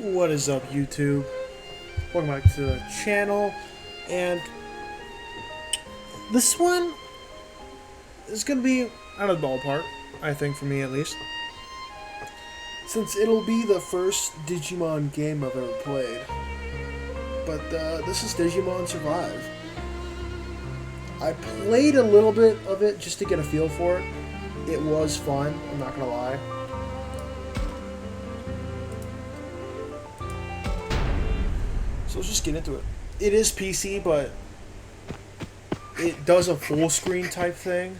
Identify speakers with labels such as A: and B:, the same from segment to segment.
A: What is up, YouTube? Welcome back to the channel, and this one is gonna be out of the ballpark, I think, for me at least, since it'll be the first Digimon game I've ever played. But this is Digimon Survive. I played a little bit of it just to get a feel for it. It was fun, I'm not gonna lie. So let's just get into it. It is PC, but it does a full screen type thing.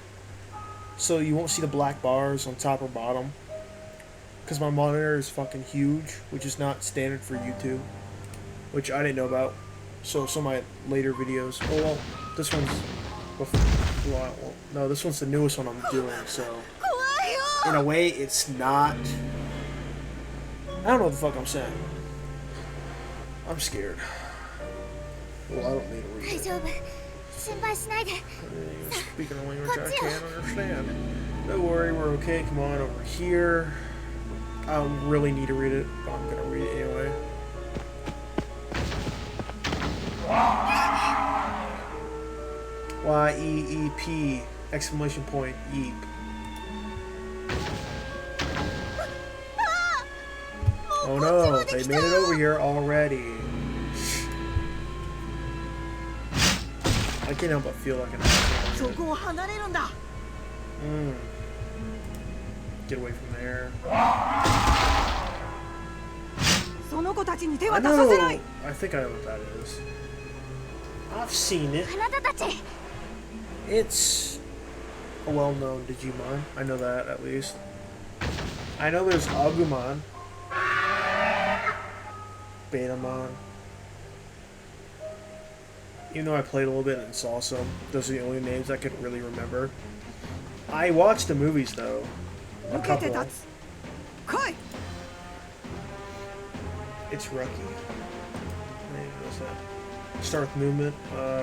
A: So you won't see the black bars on top or bottom. Because my monitor is fucking huge, which is not standard for YouTube. Which I didn't know about. So some of my later videos. Oh well, this one's... Well, no, this one's the newest one I'm doing, so... In a way, it's not... I don't know what the fuck I'm saying. I'm scared. Well, I don't need to read it. Speaking a language I can't understand. Don't worry, we're okay. Come on over here. I don't really need to read it, but I'm gonna read it anyway. Y-E-E-P! Exclamation point, Yeep. Oh no, they made it over here already. I can't help but feel like an asshole. Get away from there. I know. I think I know what that is. I've seen it. It's a well-known Digimon. I know that, at least. I know there's Agumon. Betamon. Even though I played a little bit and saw some, those are the only names I could really remember. I watched the movies though. A couple. It's Rookie. Start with movement.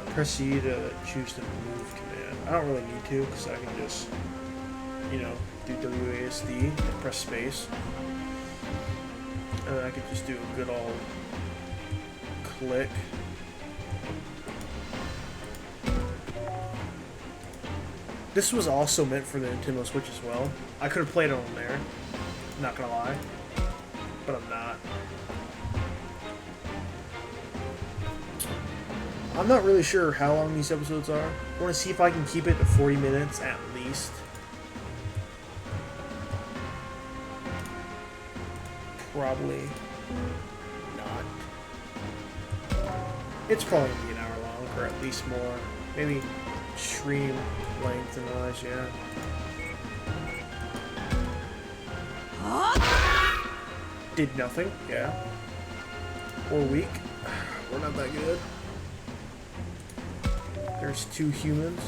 A: Press C to choose the move command. I don't really need to because I can just, you know, do WASD and press space. And I could just do a good old click. This was also meant for the Nintendo Switch as well. I could have played it on there, not gonna lie, but I'm not. I'm not really sure how long these episodes are. I want to see if I can keep it to 40 minutes at least. Probably not. It's probably going to be an hour long, or at least more. Maybe stream length and wise, yeah. Did nothing, yeah. Or weak. We're not that good. There's two humans.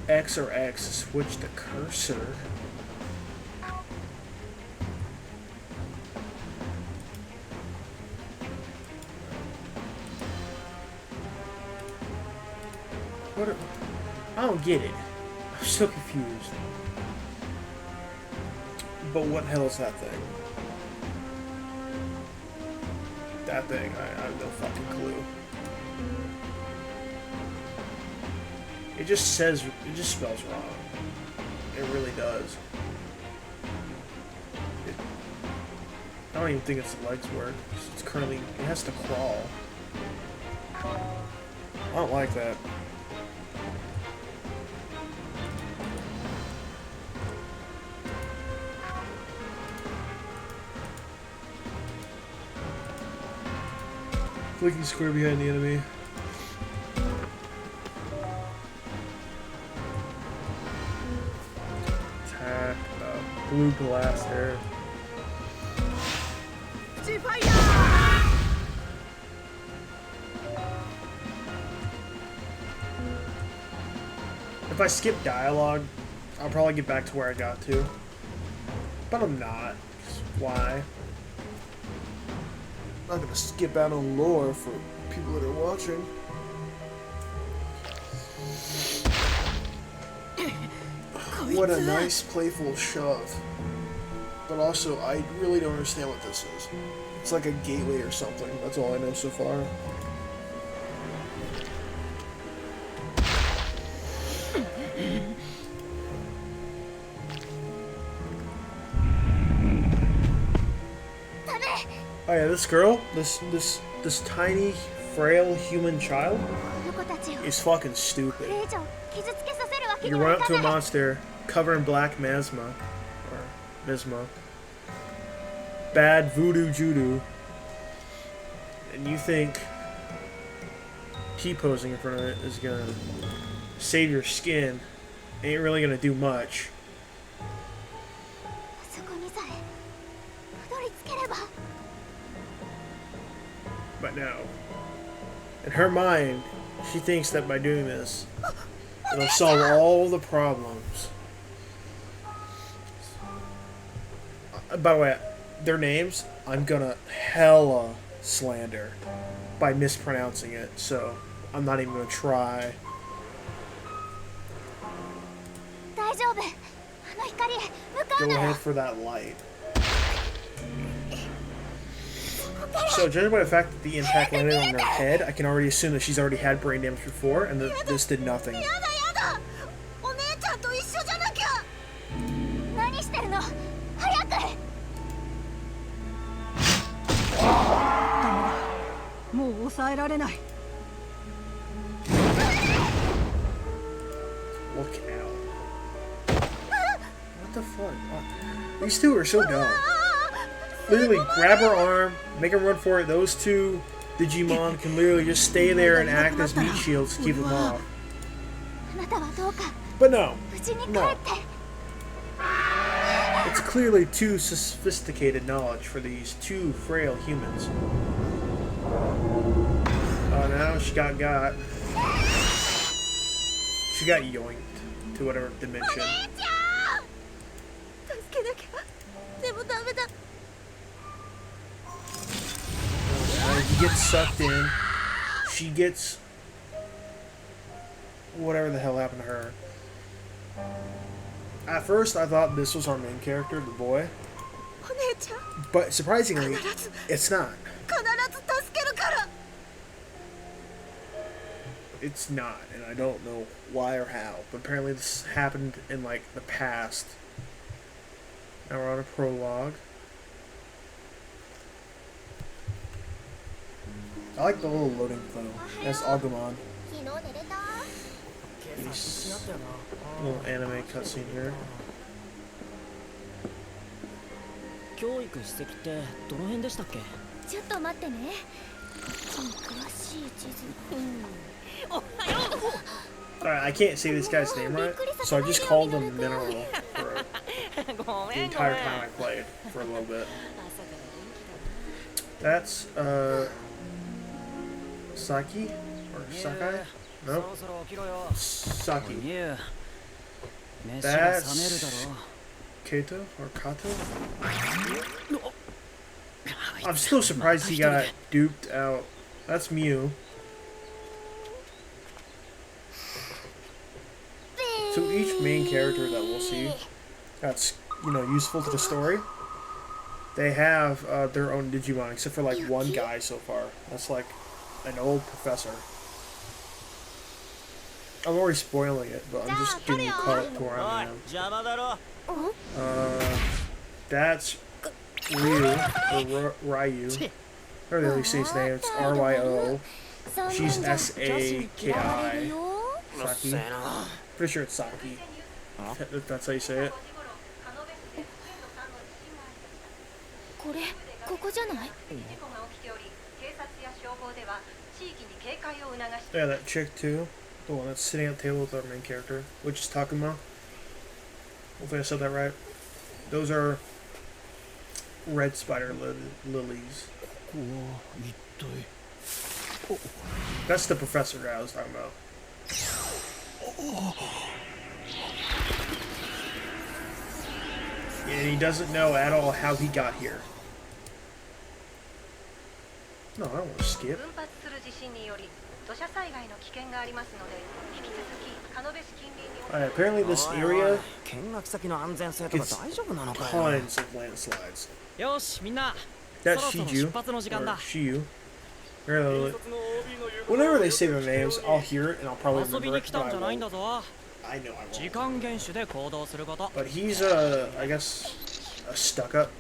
A: X or X, switch the cursor. What? I don't get it. I'm so confused. But what the hell is that thing? That thing, I have no fucking clue. It just says, it just spells wrong. It really does. I don't even think its legs work. It's currently, it has to crawl. I don't like that. Clicking square behind the enemy. Attack blue glass there. If I skip dialogue, I'll probably get back to where I got to. But I'm not. Why? I'm not gonna skip out on lore for people that are watching. What a nice playful shove. But also, I really don't understand what this is. It's like a gateway or something. That's all I know so far. Oh yeah, this girl, this tiny, frail human child is fucking stupid. You run up to a monster covered in black miasma, or misma, bad voodoo judo, and you think T-posing in front of it is gonna save your skin. Ain't really gonna do much. But no. In her mind, she thinks that by doing this, it'll solve all the problems. By the way, their names, I'm gonna hella slander by mispronouncing it, so I'm not even gonna try. Go ahead for that light. So, judging by the fact that the impact landed on her head, I can already assume that she's already had brain damage before, and that this did nothing. Look out. What the fuck? These two are so dumb. Literally grab her arm, make her run for it. Those two Digimon can literally just stay there and act as meat shields to keep them off. But no. No. It's clearly too sophisticated knowledge for these two frail humans. Oh, now she got. She got yoinked to whatever dimension. He gets sucked in. She gets whatever the hell happened to her. At first, I thought this was our main character, the boy. But surprisingly, it's not. It's not, and I don't know why or how. But apparently this happened in, like, the past. Now we're on a prologue. I like the little loading flow. That's Agumon. Nice little anime cutscene here. Alright, I can't say this guy's name right, so I just called him Mineral for the entire time I played for a little bit. That's, Saki? Or Sakai? No? Saki. That's Kato? Or Kato? I'm still surprised he got duped out. That's Mew. So each main character that we'll see that's, you know, useful to the story, they have their own Digimon, except for like one guy so far. That's like an old professor. I'm already spoiling it, but I'm just getting you caught up to where I am. That's Ryu, or Ryu. Or they always say his name, it's R-Y-O. She's S-A-K-I. Saki. Pretty sure it's Saki. If that's how you say it. Yeah, that chick too. The one that's sitting at the table with our main character, which is Takuma. Hopefully I said that right. Those are red spider lilies. That's the professor guy I was talking about. And he doesn't know at all how he got here. No, I don't want to skip. Alright, apparently this area
B: 見学先の安全性とか
A: gets
B: 大丈夫なのかよ。
A: tons of landslides.
B: よしみんな、
A: That's
B: そろそろ
A: Shiju,
B: 出発の時間
A: or
B: だ。
A: Shiyu. Whenever they say their names, I'll hear it and I'll probably
B: 遊び
A: remember
B: に
A: it,
B: 来
A: but
B: たん
A: I
B: じゃないん
A: won't.
B: だぞ。
A: I know I
B: 時
A: won't.
B: 間厳守で行動すること。
A: But he's, I guess, a stuck-up.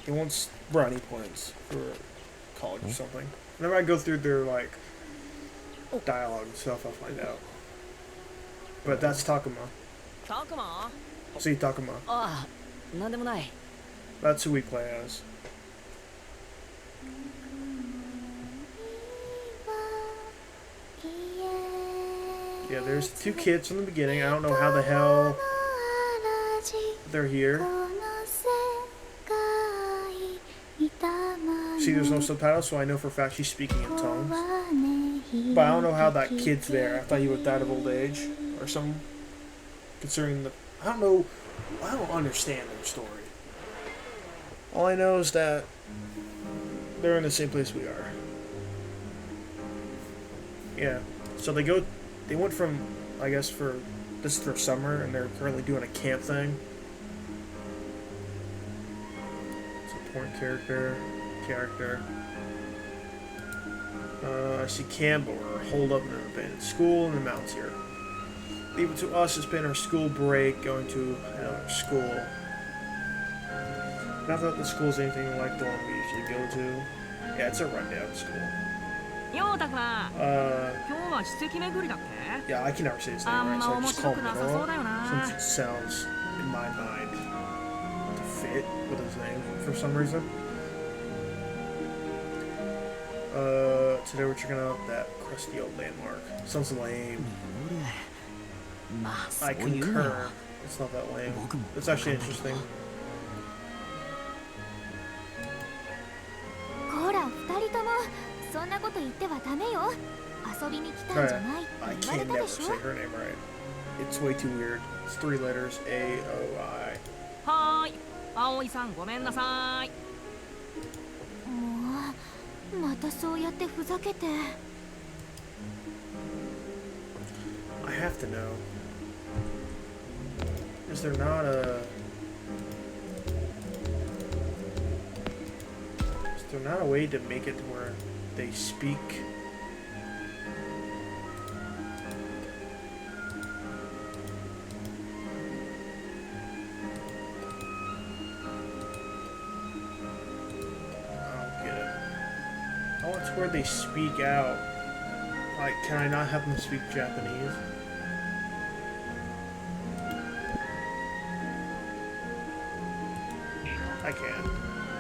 A: He wants brownie points for college or something. Whenever I go through their, like, dialogue and stuff, I'll find out. But that's Takuma.
B: たくま。
A: See Takuma.
B: ああ、なんでもない。
A: That's who we play as. Yeah, there's two kids from the beginning. I don't know how the hell they're here. See, there's no subtitles, so I know for a fact she's speaking in tongues. But I don't know how that kid's there. I thought he would died of old age or something. Considering the... I don't know. I don't understand their story. All I know is that they're in the same place we are. Yeah. So they went from, I guess, this is for summer, and they're currently doing a camp thing. Support character. I see camp or hold up in an abandoned school in the mountains here. Leave it to us to spend our school break going to another school. Not that the school's anything like the one we usually go to. Yeah, it's a rundown school.
B: ようたくま。今日は史跡巡りだっけ？
A: Yeah, I can never say his name right, so I just call him Mineral, since it sounds, in my mind, to fit with his name for some reason. Today we're checking out that crusty old landmark. Sounds lame. I concur. It's not that lame. It's actually interesting.
C: ほら、二人ともそんなこと言ってはダメよ。遊びに来たんじゃないって
A: I
C: 言われ
A: can
C: た
A: never
C: でしょ。
A: say her name right. It's way too weird. It's 3 letters. A-O-I.
B: はーい、葵さんごめんなさい。
C: もう、またそうやってふざけて。
A: I have to know. Is there not a... Is there not a way to make it to where they speak? I don't get it. Oh, it's where they speak out. Like, can I not have them speak Japanese? I can.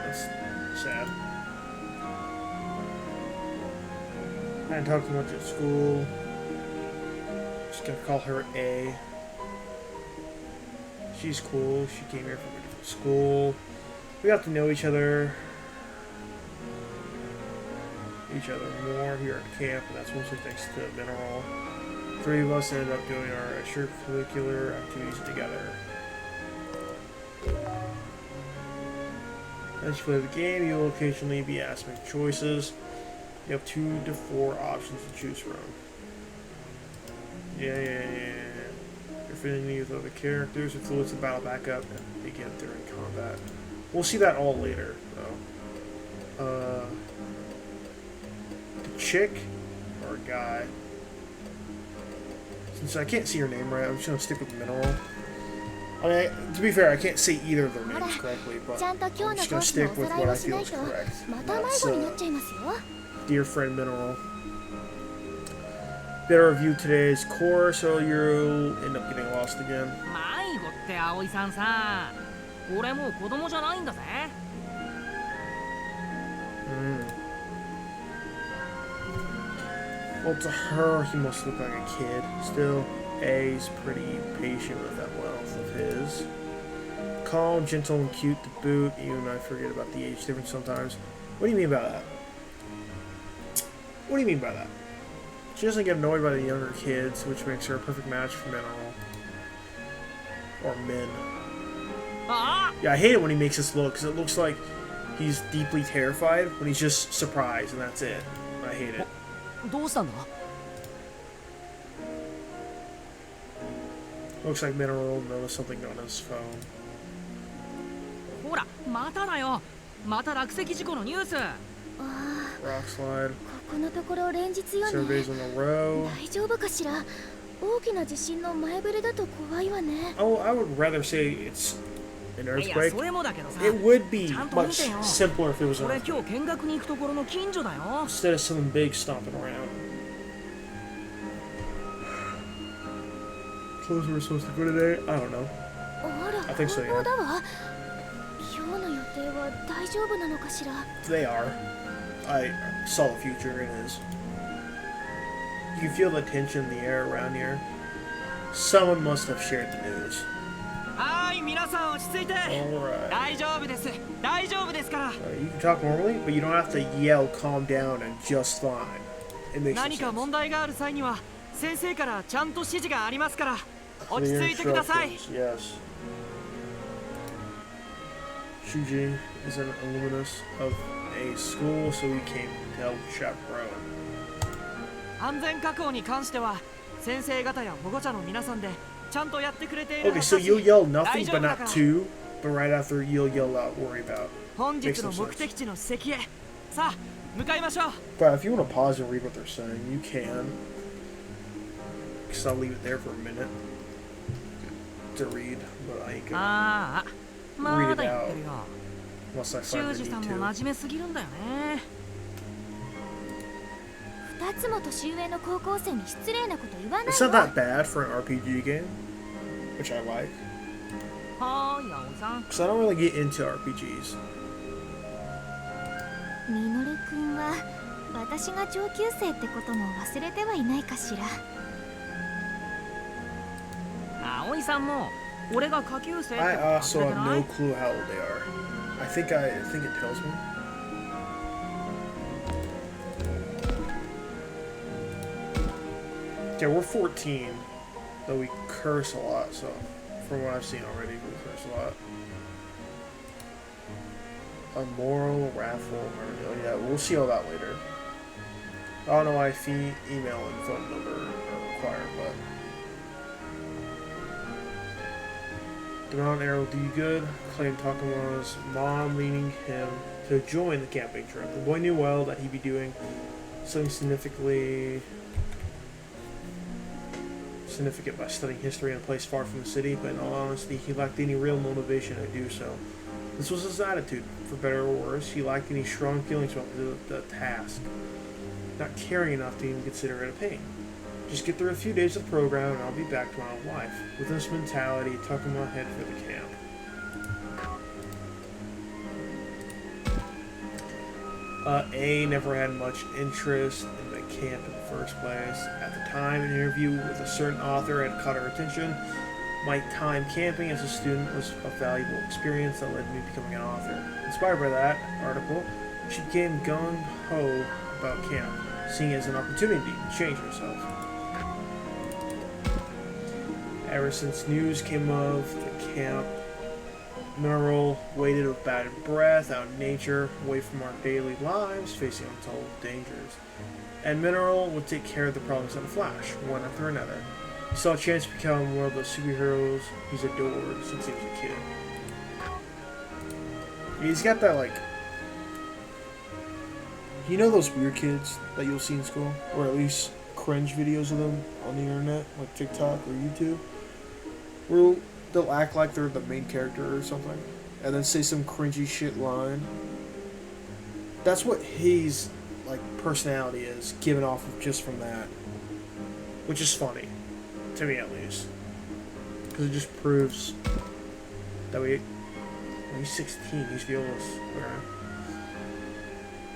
A: That's sad. I didn't talk too much at school. Just gonna call her A. She's cool. She came here from a different school. We got to know each other more here at camp, and that's mostly thanks to Mineral. 3 of us ended up doing our extracurricular activities together. As you play the game, you will occasionally be asked to make choices. You have 2 to 4 options to choose from. Yeah. You're familiar with other characters. Influence the battle back up and begin during combat. We'll see that all later, though. The chick or guy. Since I can't see her name right, I'm just gonna stick with Mineral. I mean, to be fair, I can't say either of their names correctly, but I'm just gonna stick with what I feel is correct. That's, dear friend Mineral. Better review today's course, so you'll end up getting lost again.
B: 迷子って葵さんさ、俺もう子供じゃないんだぜ。
A: Well, to her, he must look like a kid. Still, A's pretty patient with that wealth of his. Calm, gentle, and cute to boot. Even I forget about the age difference sometimes. What do you mean by that? What do you mean by that? She doesn't get annoyed by the younger kids, which makes her a perfect match for Mineral. Or men. Yeah, I hate it when he makes this look, because it looks like he's deeply terrified when he's just surprised, and that's it. I hate it.
B: どうしたんだ？
A: Looks like Mineral noticed something on his phone.
B: ほらまただよ。また落石事故のニュース。
C: ああ、
A: Rock slide.
C: ここのところ連日よね。
A: Surveys on the row.
C: 大丈夫かしら。大きな地震の前触れだと怖いわね。
A: Oh, I would rather say it's an
B: いや
A: earthquake.
B: それもだけどさ。
A: It would be
B: ちゃんと見
A: much
B: てよ。
A: simpler if it was
B: こ
A: an
B: れ
A: earthquake.
B: 今日見学に行くところの近所だよ。
A: Instead of something big stomping around. Clothes were supposed to go today? I don't know.
C: あら、
A: I think so,
C: 本当だわ。今日の予定は大丈夫なのかしら。
A: They are. I saw the future, it is. You can feel the tension in the air around here. Someone must have shared the news.
B: はーい皆さん落ち着いて。
A: Alright.
B: 大丈夫です。大丈夫ですから。
A: You can talk normally, but you don't have to yell, calm down, and just fine. It makes
B: 何か
A: sense.
B: 問題がある際には先生からちゃんと指示がありますから。落ち
A: Clear
B: 着いてください。
A: instructions, yes. Shuji is an alumnus of a school, so he came to help chaperone.
B: 安全確保に関しては先生方や保護者の皆さんでちゃんとやってくれている
A: Okay,
B: はず
A: so
B: だし
A: you'll yell
B: 大
A: nothing
B: 丈
A: but
B: 夫だ
A: not
B: から。
A: two, but right after you'll yell out, worry about.
B: 本日の目的地の席へさあ向かいましょう。
A: But if you want to pause and read what they're saying, you can. Because I'll leave it there for a minute to read, but I ain't gonna
B: ああまだやってるよ。
A: unless I
B: 修
A: find
B: 二
A: the
B: さん
A: need
B: も
A: to.
B: 真面目すぎるんだよね。
C: 二つも年上の高校生に失礼なこと言わない
A: It's not
C: わ。
A: that bad for an RPG game, which I like.
B: はーい葵さん。
A: Because I don't really get into RPGs.
C: みのるくんは私が上級生ってことも忘れてはいないかしら。
B: 葵さんも俺が下級生って
A: I
B: こと忘
A: also
B: れて
A: have
B: ない
A: no clue how old they are. I think it tells me. Yeah, we're 14, though we curse a lot, so from what I've seen already, we curse a lot. Immoral, wrathful, murder. Yeah, we'll see all that later. I don't know why email and phone number are required, but... Digimon Arrow do you good? Claimed Takama's mom leading him to join the camping trip. The boy knew well that he'd be doing something significant by studying history in a place far from the city, but in all honesty, he lacked any real motivation to do so. This was his attitude. For better or worse, he lacked any strong feelings about the task, not caring enough to even consider it a pain. Just get through a few days of the program and I'll be back to my old life. With this mentality, Takuma head for the camp. A never had much interest in the camp in the first place. At the time, an interview with a certain author had caught her attention. My time camping as a student was a valuable experience that led to me becoming an author. Inspired by that article, she became gung-ho about camp, seeing it as an opportunity to change herself. Ever since news came of the camp, Mineral waited with bated breath out in nature, away from our daily lives, facing untold dangers. And Mineral would take care of the problems in a flash, one after another. He saw a chance to become one of the superheroes he's adored since he was a kid. He's got that, like... You know those weird kids that you'll see in school? Or at least cringe videos of them on the internet, like TikTok or YouTube? Where they'll act like they're the main character or something, and then say some cringy shit line. That's what his, like, personality is, given off of just from that. Which is funny. To me, at least. Because it just proves that he's 16, he's the oldest.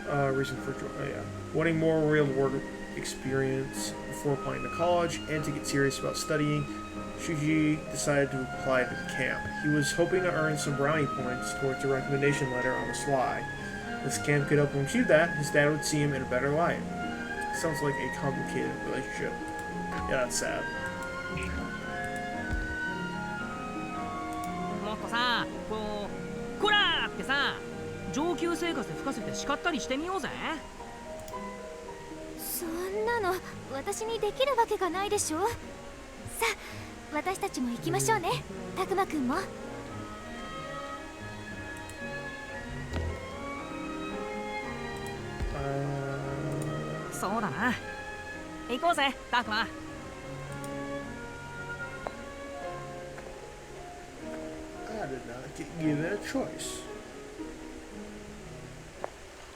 A: Okay. Reason for joy, yeah. Wanting more real-world experience before applying to college, and to get serious about studying, Shuji decided to apply to the camp. He was hoping to earn some brownie points towards a recommendation letter on the sly. This camp could help him achieve that. His dad would see him in a better light. Sounds like a complicated relationship. Yeah, that's sad.
B: もっとさ、こう、こらーってさ、上級生活で吹かせて叱ったりしてみようぜ。
C: そんなの私にできるわけがないでしょ。さあ、私たちも行きましょうね。たくまくんも。
B: そうだな。行こうぜ、タクマ。
A: I did not get given a choice.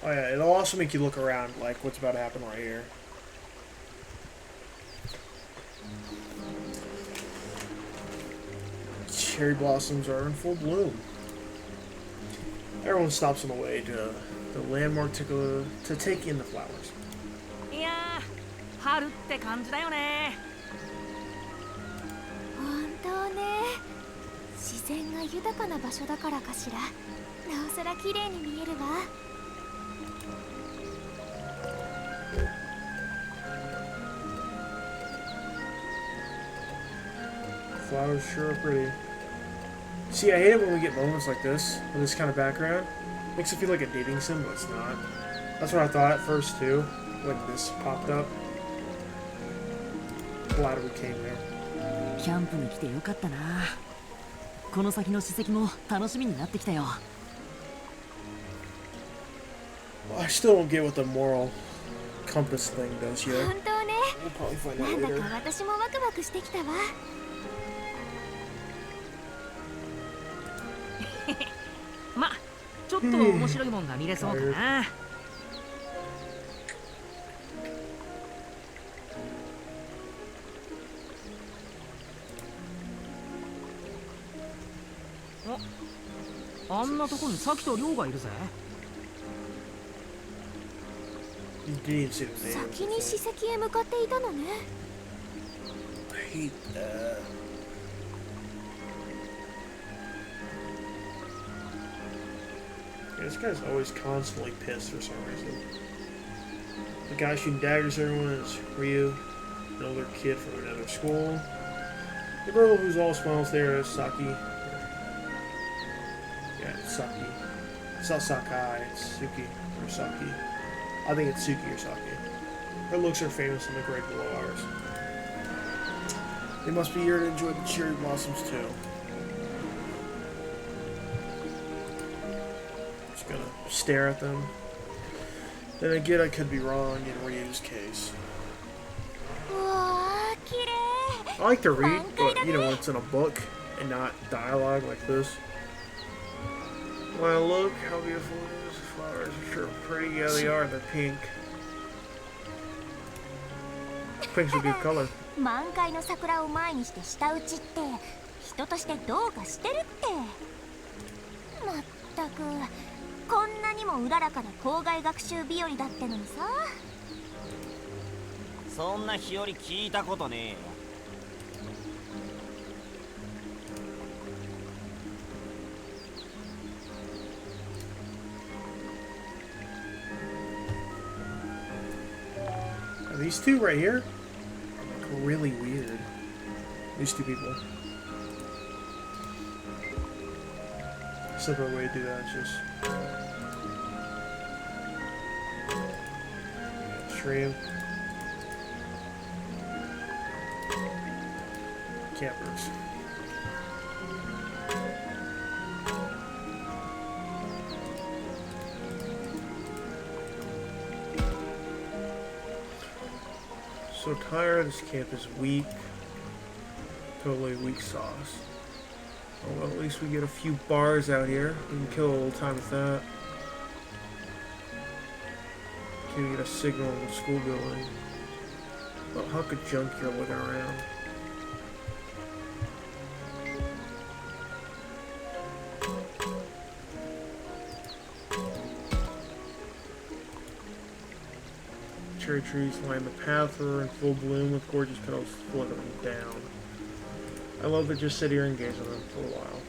A: Oh yeah, it'll also make you look around, like what's about to happen right here. Cherry blossoms are in full bloom. Everyone stops on the way to the landmark to take in the flowers.
B: いやー、春って感じだよね。
C: 本当ね。自然が豊かな場所だからかしら。なおさら綺麗に見えるわ。
A: Flowers sure are pretty. See, I hate it when we get moments like this, with this kind of background. Makes it feel like a dating sim, but it's not. That's what I thought at first, too, when this popped up. Glad we came there.
B: キャンプに来てよかったな。この先の史跡も楽しみになってきたよ。
A: Well, I still don't get what the moral compass thing does yet.
C: 本当ね。
A: We'll probably find
C: な
A: out
C: んだ
A: later.
C: か私もワクワクしてきたわ。
B: ま、ちょっと面白いもんが見れそうかな。あんなとこにサキとリョウがいるぜ。
A: You didn't even see the name.
C: 先に史跡へ向かっていたのね。
A: I hate that. Yeah, this guy's always constantly pissed for some reason. The guy shooting daggers at everyone is Ryu, an older kid from another school. The girl who's all smiles there is Saki. Yeah, it's Saki. It's not Sakai, it's Suki or Saki. I think it's Suki or Saki. Her looks are famous in the great below ours. They must be here to enjoy the cherry blossoms too. Just gonna stare at them. Then again, I could be wrong in Ryu's case.
C: うわー、綺麗。
A: I like to read, but you know, it's in a book and not dialogue like this. Well, look how beautiful it is. The flowers are sure pretty. Yeah, they are. They're pink. Pink's a good color.
C: 満開の桜を前にして舌打ちって人としてどうかしてるって。まったくこんなにもうららかな校外学習日和だってのにさ。
D: そんな日和聞いたことねえよ。
A: These two right here are really weird. These two people. Separate way to do that is just stream. Campers. So tired, this camp is weak. Totally weak sauce. Oh well, at least we get a few bars out here. We can kill a little time with that. Can we get a signal in the school building? Well, how could junk you're looking around? Cherry trees line the path are in full bloom with gorgeous petals fluttering down. I love to just sit here and gaze at them for a while.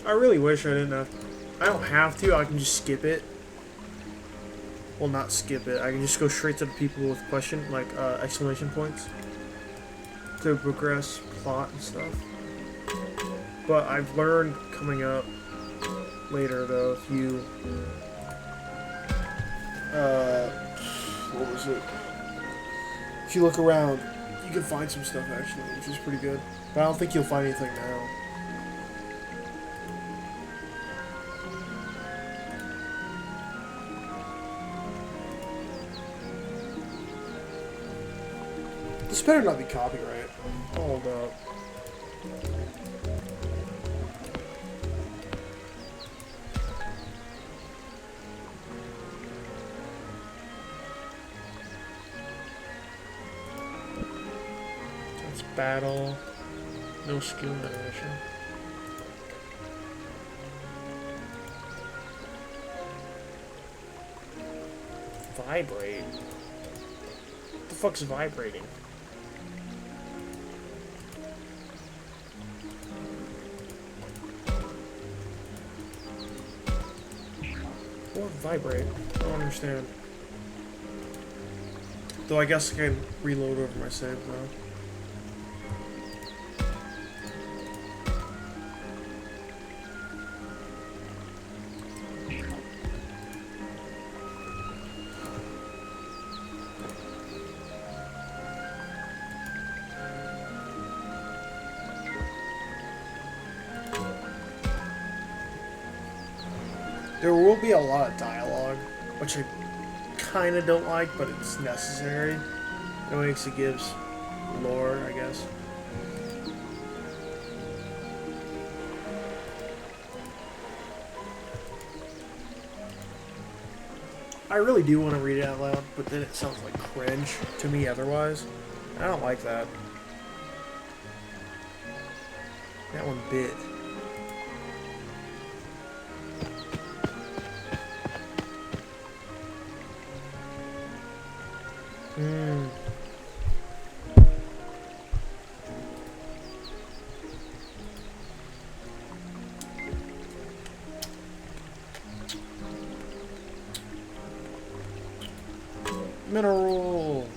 A: I really wish I didn't have... I don't have to, I can just skip it. Well, not skip it, I can just go straight to the people with question, like, exclamation points. To progress plot and stuff. But I've learned coming up later, though, if you... what was it? If you look around, you You can find some stuff actually, which is pretty good. But I don't think you'll find anything now. This better not be copyright. Hold up. That's battle. No skill animation. Vibrate? What the fuck's vibrating? What vibrate? I don't understand. Though I guess I can reload over my save though. There will be a lot of dialogue, which I kind of don't like, but it's necessary. It makes it gives lore, I guess. I really do want to read it out loud, but then it sounds like cringe to me otherwise. I don't like that. That one bit. Mineral!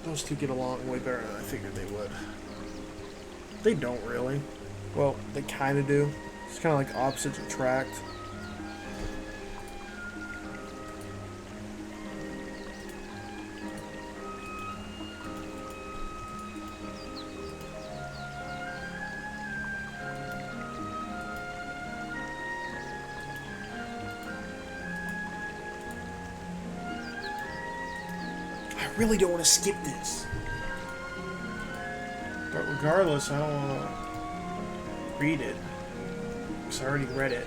A: Those two get along way better than I figured they would. They don't really. Well, they kind of do. It's kind of like opposites attract. I really don't want to skip this. But regardless, I don't want to read it. Because I already read it.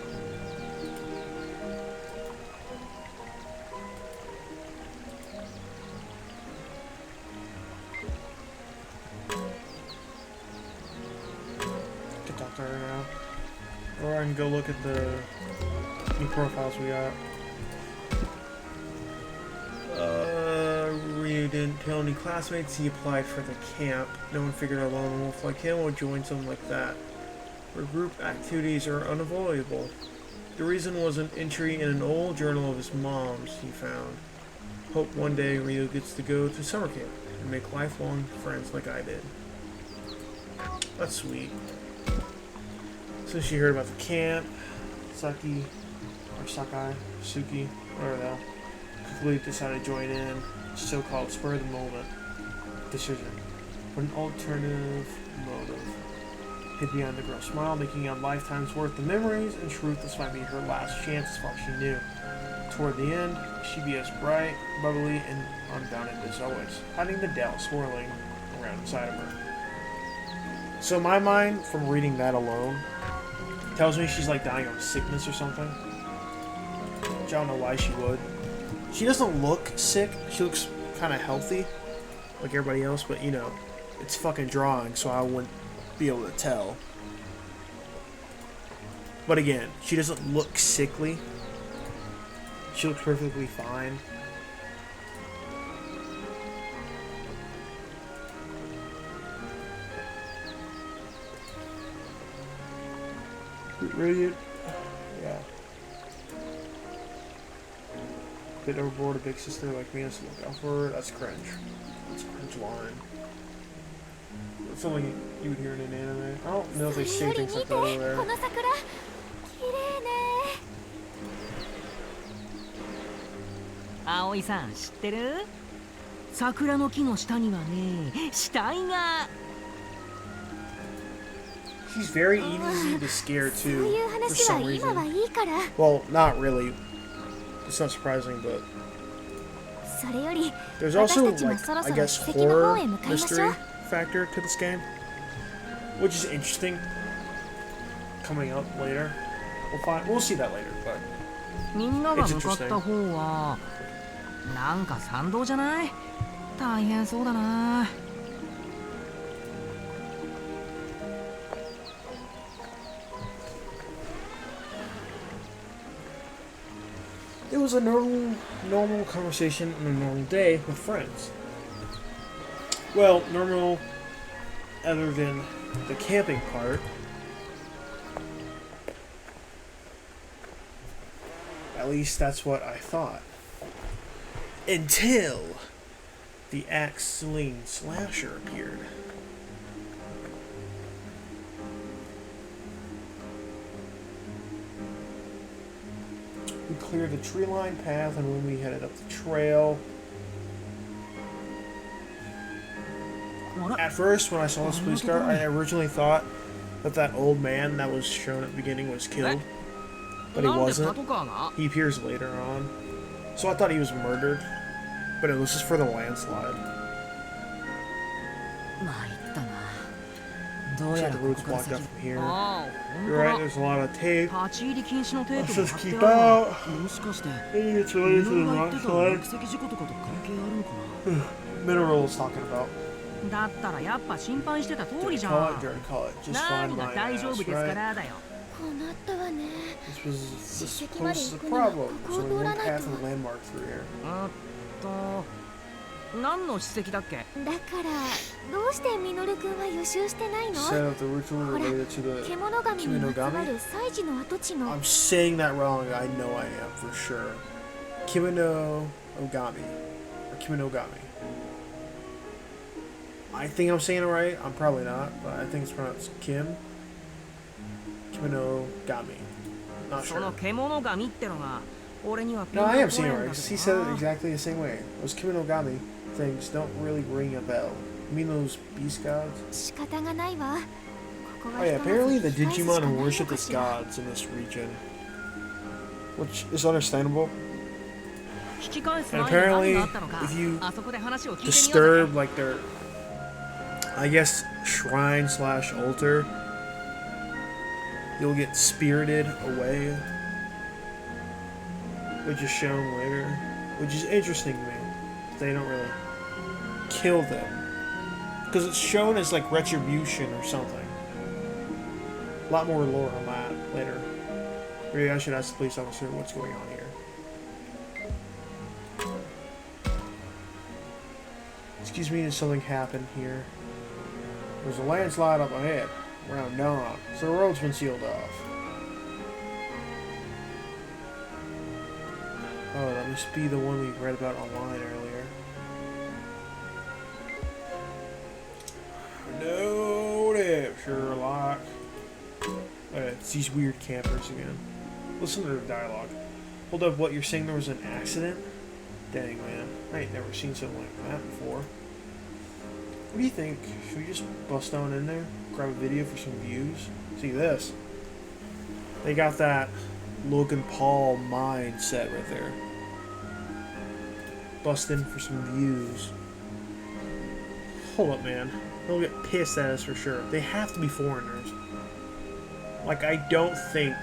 A: I can talk to her now. Or I can go look at the new profiles we got. Ryu didn't tell any classmates he applied for the camp. No one figured a lone wolf like him would join something like that, where group activities are unavoidable. The reason was an entry in an old journal of his mom's he found. Hope one day Ryu gets to go to summer camp and make lifelong friends like I did. That's sweet. So she heard about the camp, Saki, or Sakai, Suki, whatever the hell, quickly decided to join in. So-called spur of the moment decision, but an alternative motive hid behind the girl's smile, making a lifetime's worth of memories. In truth, this might be her last chance as far as she knew. Toward the end, she'd be as bright, bubbly, and unbounded as always, hiding the doubt swirling around inside of her. So my mind, from reading that alone, tells me she's like dying of sickness or something. Which I don't know why she would. She doesn't look sick. She looks kind of healthy, like everybody else, but you know, it's fucking drawing, so I wouldn't be able to tell. But again, she doesn't look sickly. She looks perfectly fine. Radiant. Yeah. Bit overboard, a big sister like me has to look out for her. That's cringe. That's a cringe line. It's something you would hear in an anime. I don't know if they say things like that over there.
B: 葵さん知ってる？桜の木の下にはね、死体が。
A: She's very easy to scare
C: そう
A: too,
C: いう
A: for
C: 話は
A: some
C: 今は
A: reason.
C: いいから。
A: Well, not really. It's not surprising, but
C: それより
A: there's
C: 私
A: also,
C: たちも
A: like,
C: そろ
A: I
C: そろ
A: guess,
C: 史跡の方
A: horror
C: へ向かいましょう。
A: mystery factor to this game, which is interesting. Coming up later, we'll see that later. But
B: みんなが向かった方はなんか参道じゃない？大変そうだな。
A: it was a normal conversation on a normal day with friends. Well, normal, other than the camping part. At least that's what I thought. Until the axe-swinging slasher appeared. We cleared the tree-lined path, and when we headed up the trail, at first, when I saw this police car, I originally thought that old man that was shown at the beginning was killed, but he wasn't. He appears later on, so I thought he was murdered, but it was just for the landslide. Looks like the road's blocked up from here. You're right, there's a lot of tape. Let's just keep out. Maybe it's related to the rock slide. Mineral is talking about.
B: だったらやっぱ心配してた通りじゃ
A: Call
B: ん。
A: it, Jared, call it. Just
B: 何
A: find
B: が
A: my
B: 大丈夫
A: ass,
B: ですか
A: right?
B: らだよ。
C: 困ったわね。
A: This
C: 史跡まで
A: poses
C: 行
A: a
C: くには
A: problem.
C: こ
A: There's
C: こを
A: only
C: 通
A: one
C: らない
A: path
C: と。
A: and a landmark through here.
B: 何の史跡だっけ？
C: だからどうしてミノル君は予習してないの？
A: Set up the ritual related to the
C: 獣神にまつわる祭事の跡地の。
A: I'm saying that wrong. I know I am for sure. Kimono Ogami. Or Kimonogami. I think I'm saying it right. I'm probably not, but I think it's pronounced Kim. Kimonogami. Not
B: その
A: sure.
B: 獣神ってのが俺にはピン
A: No,
B: と
A: I
B: こ
A: am saying
B: な
A: it
B: いん
A: right.
B: だ
A: 'Cause
B: け
A: he
B: ど
A: said it
B: な。
A: exactly the same way. Those Kimonogami things don't really ring a bell. You mean those beast gods?
C: 仕方がないわ。ここ
A: Oh
C: は
A: yeah,
C: ひとま
A: apparently
C: ず
A: the
C: 控えすしか
A: Digimon
C: ないの
A: worship
C: か
A: the
C: しら。
A: gods in this region. Which is understandable.
B: 引き返す
A: And
B: 前に何
A: apparently,
B: があったのか
A: if you
B: あそこで話を聞いてみようぜ。
A: disturb like their, I guess, shrine slash altar, you'll get spirited away, which is shown later, which is interesting to me. They don't really kill them because it's shown as like retribution or something. A lot more lore on that later. Maybe I should ask the police officer what's going on here. Excuse me, did something happen here? There's a landslide up ahead, around dawn, so the road's been sealed off. Oh, that must be the one we read about online earlier. No dip, Sherlock. It's these weird campers again. Listen to their dialogue. Hold up, what, you're saying there was an accident? Dang, man. I ain't never seen something like that before. What do you think? Should we just bust on in there? Grab a video for some views? See this. They got that Logan Paul mindset right there. Bust in for some views. Hold up, man. They'll get pissed at us for sure. They have to be foreigners. Like, I don't think...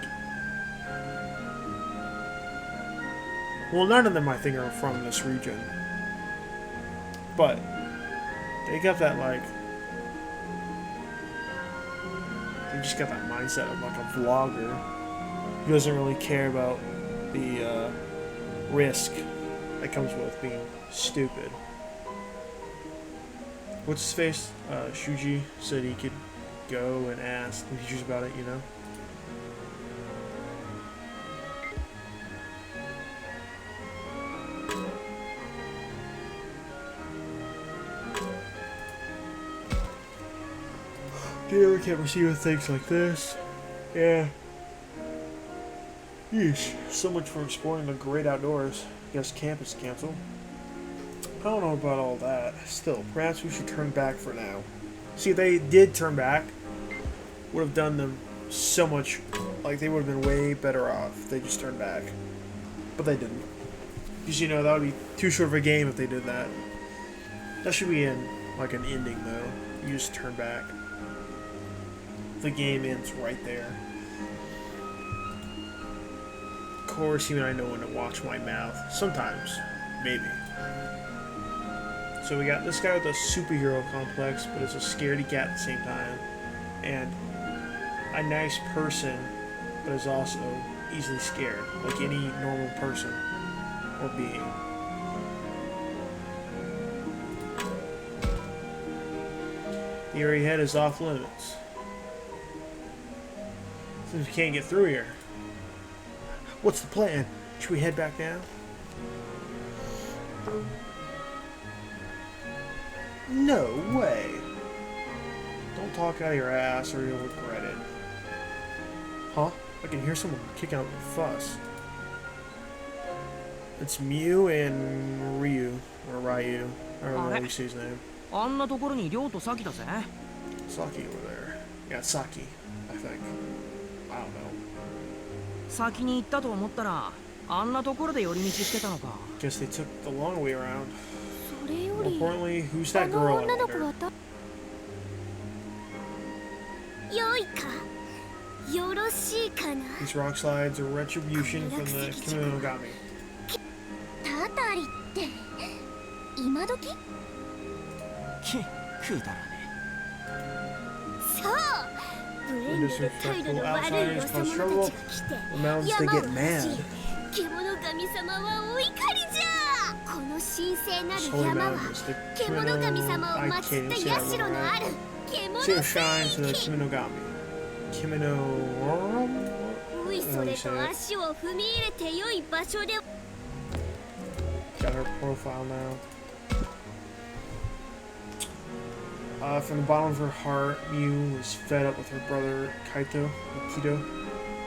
A: Well, none of them, I think, are from this region. But... they got that, like... they just got that mindset of, like, a vlogger who doesn't really care about the, risk that comes with being stupid. What's his face? Shuji said he could go and ask the teachers about it, you know? Yeah, we can't proceed with things like this. Yeah. Yeesh. So much for exploring the great outdoors. Guess camp is canceled. don't know about all that. Still, perhaps we should turn back for now. See, if they did turn back, would have done them so much, like they would have been way better off if they just turned back. But they didn't. Because, you know, that would be too short of a game if they did that. That should be in, like, an ending, though. You just turn back. The game ends right there. Of course, even I know when to watch my mouth. Sometimes. Maybe. So we got this guy with a superhero complex, but is a scaredy cat at the same time. And a nice person, but is also easily scared, like any normal person or being. The area ahead is off limits. Since we can't get through here. What's the plan? Should we head back now? No way. Don't talk out of your ass or you'll regret it. Huh? I can hear someone kicking up a fuss. It's Mew and Ryu. Or Ryu. I don't know how you say his name.
B: あんなところに亮とサキだぜ。
A: Saki over there. Yeah, Saki, I think. I don't know.
B: 先に行ったと思ったらあんなところで寄り道してたのか。
A: Guess they took the long way around.
C: それよ
A: More
C: り
A: importantly, who's
C: あ
A: that
C: の
A: girl? I
C: 女の子
A: wonder.
C: は良いかよろしいかな
A: These rock slides are retribution from the Kimonogami.
C: たたりって今時
D: くだらね
C: そうブレンドで態度の悪いお様たちが来て
A: Amounts
C: 山
A: they
C: を
A: get
C: 走
A: mad.
C: り獣神様はお怒りじゃこの神聖なる
A: Holy
C: 山は
A: mountains, the
C: 獣神様を
A: I
C: 祀
A: can't
C: った
A: even say
C: 社
A: that
C: の
A: word
C: ある
A: right.
C: 獣
A: Say a
C: 聖
A: shine to the
C: 域
A: Kimonogami. Kimono.
C: おいそれと足を踏み入れて良い場所で
A: Got her profile now. From the bottom of her heart, Mew was fed up with her brother Kaito, Kito.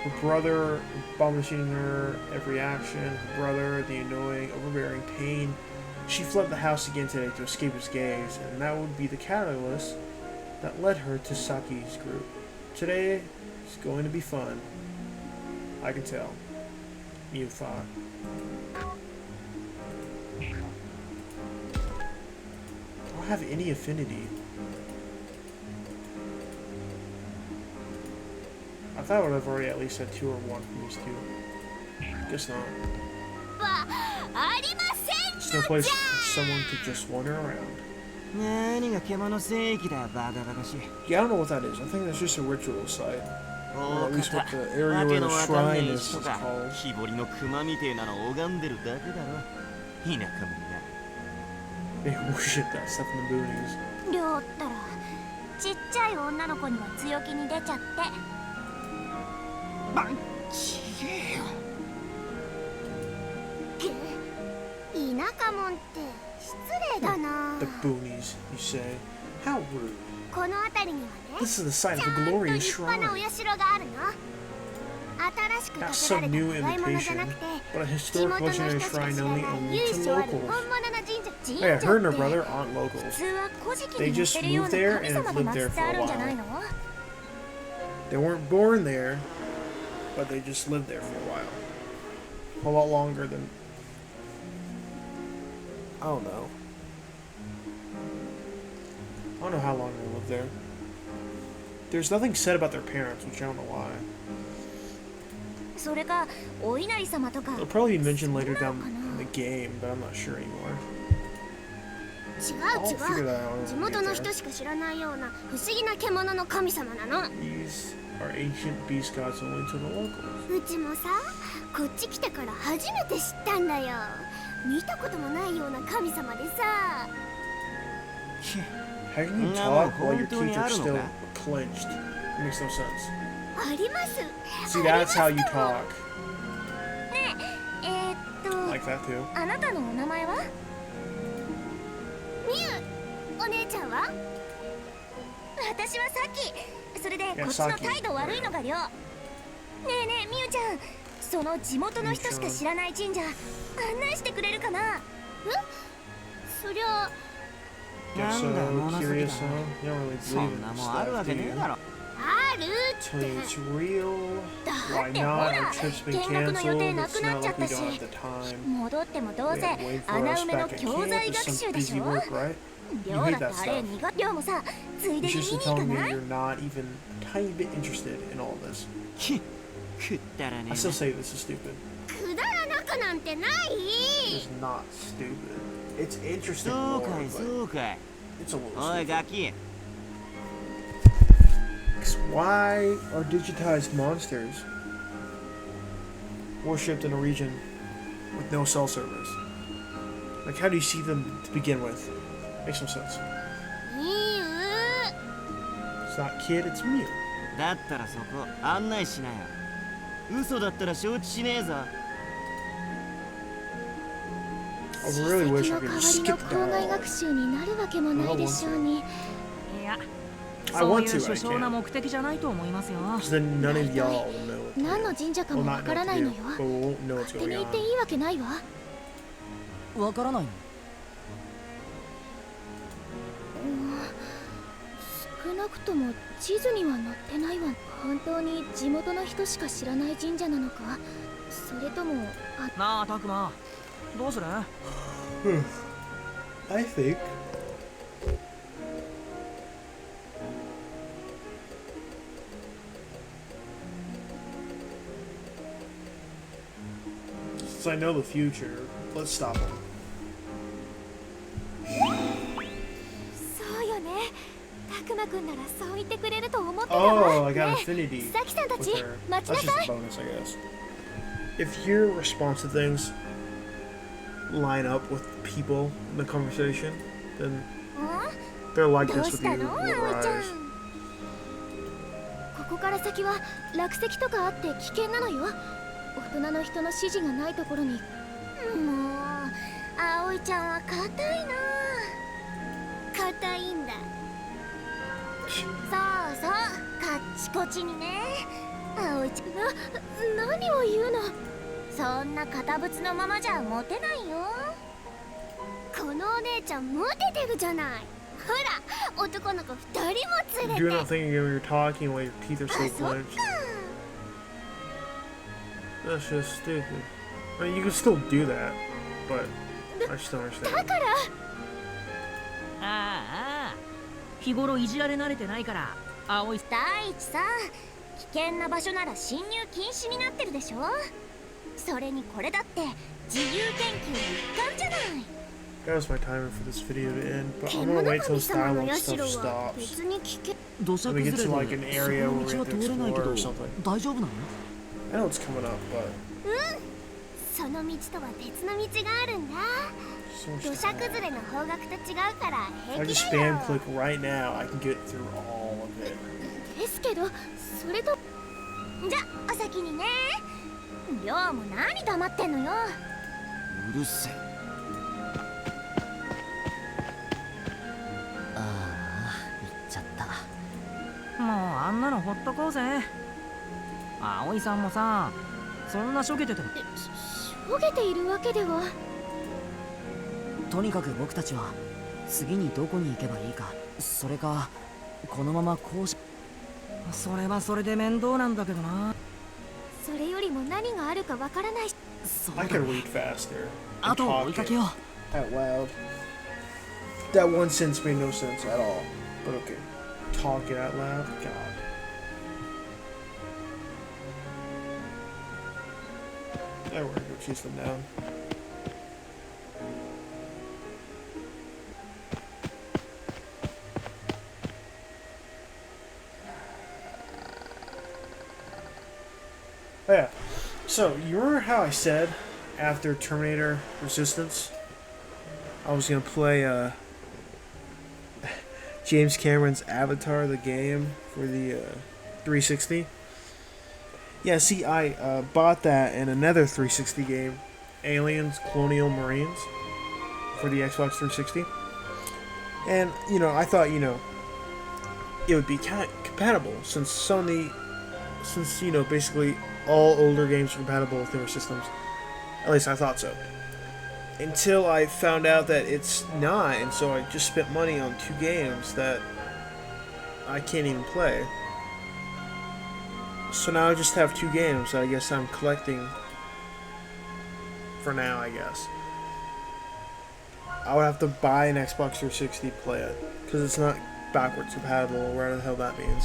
A: Her brother abomination her every action. Her brother, the annoying, overbearing pain. She fled the house again today to escape his gaze, and that would be the catalyst that led her to Saki's group. Today is going to be fun. I can tell. Mew thought. I don't have any affinity. I thought I would have already at least had 2 or 1 from these two. Guess not.
C: はありません
A: There's no place for someone to just wander around.
B: 何が獣聖域だよバカバカしい。
A: Yeah, I don't know what that is. I think that's just a ritual site. Or at least what the
D: わ
A: area
D: け
A: where
D: の
A: the
D: わかんね
A: shrine
D: え
A: is
D: 人が
A: called.
D: 木彫りの熊みてえなの拝んでるだけだろ田舎者が
A: They worship that stuff in the boonies.
C: りょうったらちっちゃい女の子には強気に出ちゃって
D: バンちげえよ
C: 田舎もんって失礼だな
A: The boonies, you say. How rude.
C: この辺りにはね
A: This is the site
C: ち
A: of
C: ゃ
A: a
C: んと
A: glorious
C: 立派なお
A: shrine.
C: 社があるの新しく
A: Not
C: 建
A: some
C: てられた
A: new
C: 怖いものじゃな
A: imitation,
C: くて
A: but a
C: 地
A: historic
C: 元の人
A: legendary
C: しか
A: shrine
C: 知ら
A: known
C: ない
A: only
C: 由
A: to
C: 緒ある
A: locals.
C: 本物の神社
A: Yeah, her and her
C: って
A: brother aren't locals.
C: 普通は古事記
A: They
C: に載
A: just
C: せるよう
A: moved
C: な
A: there
C: 神
A: and
C: 様
A: have
C: が
A: lived there
C: 祀って
A: for
C: あ
A: a
C: るんじゃない
A: while.
C: の
A: They weren't born there, but they just lived there for a while. A lot longer than... I don't know. I don't know how long they lived there. There's nothing said about their parents, which I don't know why.
C: それかお稲荷様とか
A: It'll probably be mentioned later down in the game, but I'm not sure anymore.
C: 違
A: I'll
C: う違
A: figure
C: う
A: that out
C: 地
A: when we
C: 元
A: get
C: の
A: there.
C: 人しか知らないような不思議な獣の神様なの
A: These are ancient beast gods only to the locals.
C: うちもさこっち来てから初めて知ったんだよ見たこともないような神様でさ
A: How can you
D: No,
A: talk while your
D: 本当に
A: teeth are
D: あるのか？
A: still clenched? It makes no sense.
C: あります
A: See, that's how you talk.
C: ねえ
A: Like that too.
C: あなたのお名前はみゆお姉ちゃんは私はさきそれでこっちの
A: さき
C: 態度悪いのがりょうねえねえみゆちゃんその地元の人しか知らない神社案内してくれるかなそりゃ
A: Guess
B: なんだよ、物
A: so.
B: 好きだ
A: Curious, huh? You don't really
B: そ
A: believe
B: ん
A: in
B: な
A: this
B: もんあるわ
A: stuff,
B: け
A: do
B: ね
A: you?
B: えだろ。
C: あるっ
A: Tell you
C: て
A: it's real.
C: だ
A: Why
C: って
A: not?
C: ほ
A: Our
C: ら
A: trip's been
C: 見学の予定
A: canceled.
C: な
A: It's
C: くなっ
A: not
C: ちゃ
A: like
C: っ
A: we
C: たし
A: don't have the time.
C: 戻ってもどう
A: We
C: せ
A: have to wait for
C: 穴
A: us
C: 埋めの
A: back at
C: 教
A: camp.
C: 材
A: It's
C: 学
A: some
C: 習でし
A: busy
C: ょ
A: work, right?
C: 寮
A: You hate
C: だ
A: that
C: ってあれ
A: stuff.
C: 苦手寮もさついで
A: You're
C: に見
A: just
C: に行か
A: telling me
C: ない
A: you're not even tiny bit interested in all this.
B: くったらね
A: I still say this is stupid.
C: くだらなくなんてない
A: It's not stupid. It's interesting
B: そう
A: lore,
B: かい
A: but
B: そうかい。
A: it's a little
B: おい
A: stupid.
B: ガキ、
A: Why are digitized monsters worshipped in a region with no cell service? Like, how do you see them to begin with? Makes no sense.
C: いい
A: It's not Kid, it's Mew.
B: だったらそこ案内しなよ。嘘だったら承知しねえぞ。
A: I really wish
C: の
A: I
C: 代
A: could
C: わ
A: just
C: りの
A: skip
C: 校外
A: that.
C: 学習になるわけもないでしょうに
B: いや、
A: I
B: そう
A: want
B: いう
A: to,
B: 殊
A: I
B: 勝な
A: can't.
B: 目的じゃないと思いますよ。
A: Because then none of y'all will know what to
C: 何
A: do.
C: の神社か
A: Well,
C: もわ
A: not
C: から
A: know
C: な
A: what
C: い
A: to
C: の
A: do,
C: よ
A: but we won't know what's
C: 勝手
A: going
C: に言
A: on.
C: っていいわけないわ
B: わからないの？
C: 少なくとも地図には載ってないわ本当に地元の人しか知らない神社なのかそれとも
B: なあ、たくま、どうする？
A: I think. Since I know the future, let's stop him.
C: そうよねたくまくんならそう言ってくれると思ってた
A: Oh,
C: わ
A: I got
C: ね
A: affinity
C: さきさんた
A: with
C: ち
A: her.
C: 待ち
A: That's
C: な
A: just
C: さ
A: a
C: い
A: bonus, I guess. If your response to things line up with people in the conversation, then
C: ん
A: they're like
C: どう
A: this
C: し
A: with
C: た
A: you
C: の
A: will
C: 葵ちゃん
A: rise.
C: ここから先は落石とかあって危険なのよ大人の人の指示がないところにもう葵ちゃんは硬いな硬いんだそうそうカッチコチにね葵ちゃん何を言うのそんな堅物のままじゃモテないよこのお姉ちゃんモテてるじゃないほら男の子2人も連
A: You're
C: れ
A: not
C: て
A: thinking when you're talking while your teeth are
C: あ
A: so
C: そっか
A: clenched. That's just stupid. I mean, you can still do that, but I just don't
C: だ
A: understand.
C: から
B: ああ、日頃いじられ慣れてないから青い。
C: 第一さ危険な場所なら侵入禁止になってるでしょそれにこれだって自由研究の一環じゃない
A: That was my timer for this video to end, but I'm
C: 獣
A: gonna wait till
C: 神
A: this
C: 様の
A: dialogue
C: 社
A: stuff
C: は
A: stops.
C: 別に危険
B: 土砂
A: Let me
B: 崩
A: get
B: れ
A: to
B: で
A: like an
B: そ
A: area
B: の
A: where we
B: 道は
A: have to
B: 通れないけ
A: explore
B: ど
A: or something.
B: 大丈夫なの？
A: I know it's coming up, but
C: その道とは別の道があるんだ
A: so much
C: 土
A: to
C: 砂
A: add.
C: 崩れの方角と違うから
A: If I
C: 平
A: just
C: 気だよ
A: spam click right now, I can get through all of it.
C: ですけどそれとじゃお先にね亮も何黙ってんのよ
D: うるせえ。ああ、行っちゃった。
B: もうあんなのほっとこうぜ。葵さんもさ、そんなしょげてても。
C: しょげているわけでは
E: とにかく僕たちは次にどこに行けばいいか、それかこのままこうし。
B: それはそれで面倒なんだけどな。
C: それよりも何があるかわからないし
E: そう
A: I
E: だ
A: can read faster
E: あ
A: and
E: と追
A: talk
E: いか
A: it
E: けよう。
A: out loud. That one sentence made no sense at all, but okay. Talk it out loud? God. There, we're gonna go chase them down. Oh yeah. So, you remember how I said after Terminator Resistance, I was gonna play James Cameron's Avatar, the game, for the 360? Yeah, see, I bought that in another 360 game, Aliens Colonial Marines, for the Xbox 360. And, you know, I thought, you know, it would be compatible since Sony, you know, basically all older games are compatible with newer systems. At least I thought so. until I found out that it's not, and so I just spent money on 2 games that I can't even play. So now I just have 2 games that I guess I'm collecting for now, I guess. I would have to buy an Xbox 360 to play it, because it's not backwards compatible, or whatever the hell that means.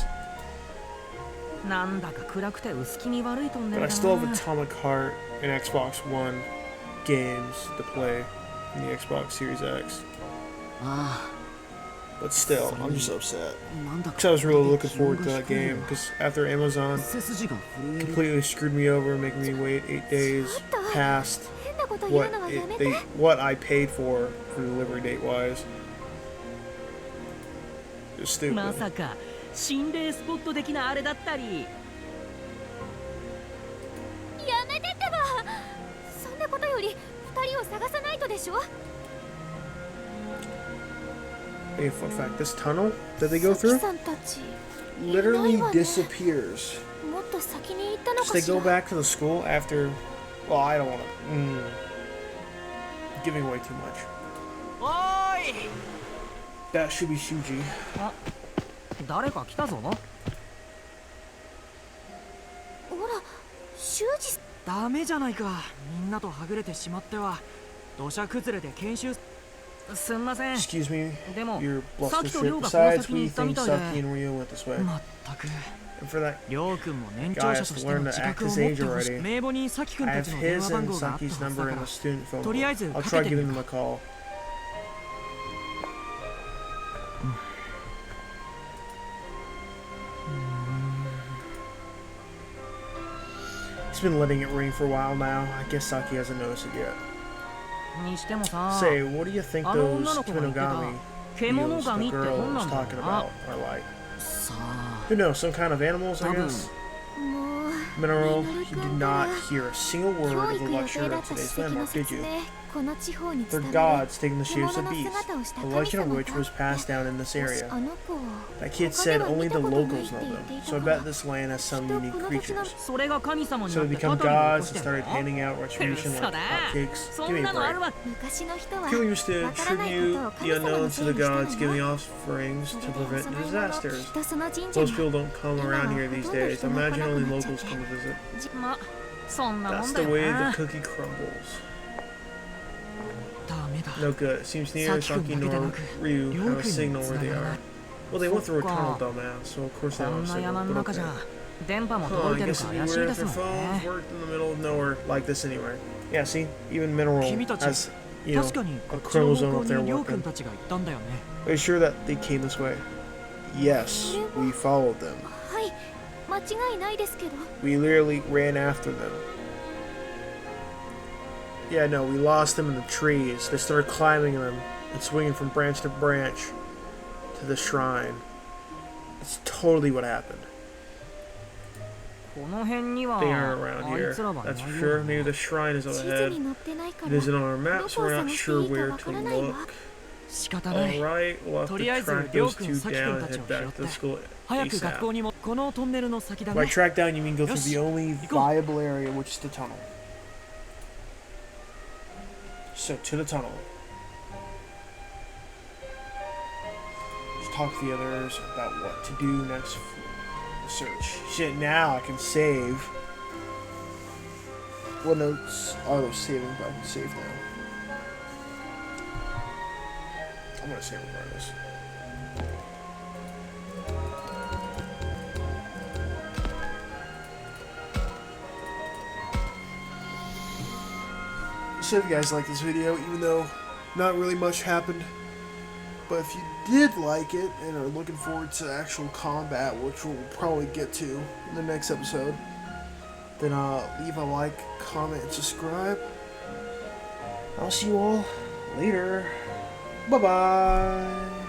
B: なんだか暗くて薄気味悪いトンネ
A: But
B: ル
A: I
B: だ
A: still have
B: な
A: Atomic Heart and Xbox One games to play in the Xbox Series X.
E: あ
A: But still, I'm just upset.
E: あ、なんだか
A: Because I was really looking forward to that game, because after Amazon
E: 背筋が震える。
A: completely screwed me over, making me wait 8 days past
C: 変なこと言う
A: what
C: のはやめて。
A: what I paid for delivery date wise. Just
B: ま
A: stupid.
B: さか心霊スポット的なあれだったり。
C: やめてってば。そんなことより2人を探さないとでしょ。
A: Hey, fun fact: this tunnel that they go
C: サキ
A: through
C: さんたち
A: literally
C: いないわね。
A: disappears.
C: もっと先に行ったの
A: So
C: か
A: they
C: しら。
A: go back to the school after. Well, I don't want to. Giving away too much.
B: おーい
A: That should be Shuji.
B: あ、誰か来たぞ。
C: ほら、修二。
B: ダメじゃないか。みんなとはぐれてしまっては。土砂崩れで研修。すんません。
A: Excuse me,
B: でも
A: your
B: さ
A: bluster
B: っきと
A: trip.
B: 亮がこの
A: Besides,
B: 先に
A: we
B: 行った
A: think
B: みたい
A: Saki
B: で。
A: and Ryu went this way.
B: まったく。
A: And for that,
B: りょうくんも年長
A: guy
B: 者
A: has
B: と
A: to
B: しての
A: learn
B: 自
A: to act
B: 覚を
A: his
B: 持っ
A: age
B: てほしい。
A: already.
B: 名簿にさきくん
A: I
B: た
A: have
B: ちの電
A: his
B: 話番
A: and
B: 号があった
A: Saki's
B: はずだ
A: number
B: か
A: in
B: ら
A: the。student phone
B: とりあえず
A: book. I'll
B: か
A: try
B: けてみ
A: giving
B: る
A: them a call. He's been letting it ring for a while now. I guess Saki hasn't noticed it yet.
B: にしてもさ、
A: Say, what do you think
B: あの
A: those
B: 女の子が言ってた
A: Kimonogami
B: 獣
A: deals
B: 神
A: the
B: って
A: girl
B: 本な
A: was
B: んだろ
A: talking
B: うな。
A: about are like?
E: さあ
A: Who knows? Some kind of animals, I
E: 多分
A: guess?
C: もう
A: Mineral,
C: ミノル
A: you
C: 君
A: did
C: から
A: not hear a single
C: 教
A: word of
C: 育
A: the
C: 予
A: lecture
C: 定だっ
A: of
C: た
A: today's
C: 史跡の
A: landmark, did
C: 説
A: you?
C: 明この地方に
A: They're
C: 伝わる
A: gods taking the shapes
C: 獣
A: of
C: の
A: beasts.
C: 姿をした
A: The
C: 神
A: legend of
C: 様
A: which was
C: か
A: passed down in this
C: もし
A: area.
C: あの子
A: That kid
C: 他で
A: said
C: は
A: only
C: 見
A: the
C: たことないっ
A: locals
C: て
A: know
C: 言
A: them,
C: ってい
A: so
C: た
A: I
C: か
A: bet
C: ら
A: this land has some
C: きっと
A: unique
C: この土地の
A: creatures.
B: それが神様に
A: So
B: なっ
A: they
B: て
A: become
B: 肩に起こ
A: gods
B: し
A: and
B: てる
A: started
B: の。
A: handing out retribution
B: 嘘
A: like
B: だ。
A: hotcakes.
B: そ
A: Give
B: ん
A: me a
B: なのある
A: break.
B: わ。
C: 昔の人は
A: People used to
C: わからないこと
A: tribute
C: を
A: the
C: 神様
A: unknown
C: の
A: to
C: せい
A: the
C: にしたの
A: gods,
C: よ
A: giving offerings
C: そ
A: to
C: れでお
A: prevent
C: 供え物
A: disasters.
C: きっとその神社
A: Most
C: に
A: people don't come around here these days. I imagine only locals come to visit.
B: ま、そんなも
A: That's
B: んだ
A: the
B: よ
A: way
B: な。
A: the cookie crumbles.
B: ダメだ。
A: No good. It seems neither Saki nor Ryu have a signal where they are. Well, they went through a tunnel, dumbass, so of course they
B: こ
A: don't
B: ん
A: have a
B: な山
A: signal.
B: の
A: But
B: 中
A: okay.
B: じゃ電波も
A: Huh,
B: 届い
A: I
B: てる
A: guess
B: か
A: it'd
B: 怪
A: be
B: しい
A: weird
B: で
A: if
B: す
A: their
B: もん
A: phones
B: ね。
A: worked in the middle of nowhere like this anyway. Yeah, see? Even Mineral
B: 君たち
A: has, you know,
B: 確かに
A: a
B: こっちの
A: chromosome
B: 方
A: up
B: 向
A: there
B: にりょうく
A: working.
B: んたちが行ったんだよね。
A: Are you sure that they came this way? Yes, we followed them.
C: はい間違いないですけど
A: We literally ran after them. Yeah, no, we lost them in the trees. They started climbing them and swinging from branch to branch to the shrine. That's totally what happened.
B: この辺には
A: They aren't around
B: あい
A: here.
B: つらはいない
A: That's
B: よ
A: for sure. Maybe the shrine is
C: 地
A: up
C: 図
A: ahead.
C: に載ってないか
A: It
C: ら
A: isn't on our
C: ど
A: map,
C: こ
A: so
C: を
A: we're
C: 探
A: not
C: して
A: sure
C: いいか
A: where
C: わ
A: to
C: からないわ
A: look.
B: 仕方ない。
A: Alright, we'll have
B: と
A: to
B: りあえず
A: track
B: りょう
A: those
B: くん
A: two
B: さきくん
A: down
B: た
A: and
B: ち
A: head
B: を拾
A: back
B: っ
A: to
B: て
A: the school
B: 早く学
A: ASAP.
B: 校にもこのトンネルの先だ
A: By
B: ね。
A: track down, you mean go through
B: Yoshi.
A: the only
B: Go.
A: viable area, which is the tunnel. So, to the tunnel. Just talk to the others about what to do next for the search. Shit, now I can save. What notes are those saving, but I can save now. I'm gonna save regardless. So if you guys like this video, even though not really much happened, but if you did like it and are looking forward to actual combat, which we'll probably get to in the next episode, then leave a like, comment, and subscribe. I'll see you all later. Bye-bye.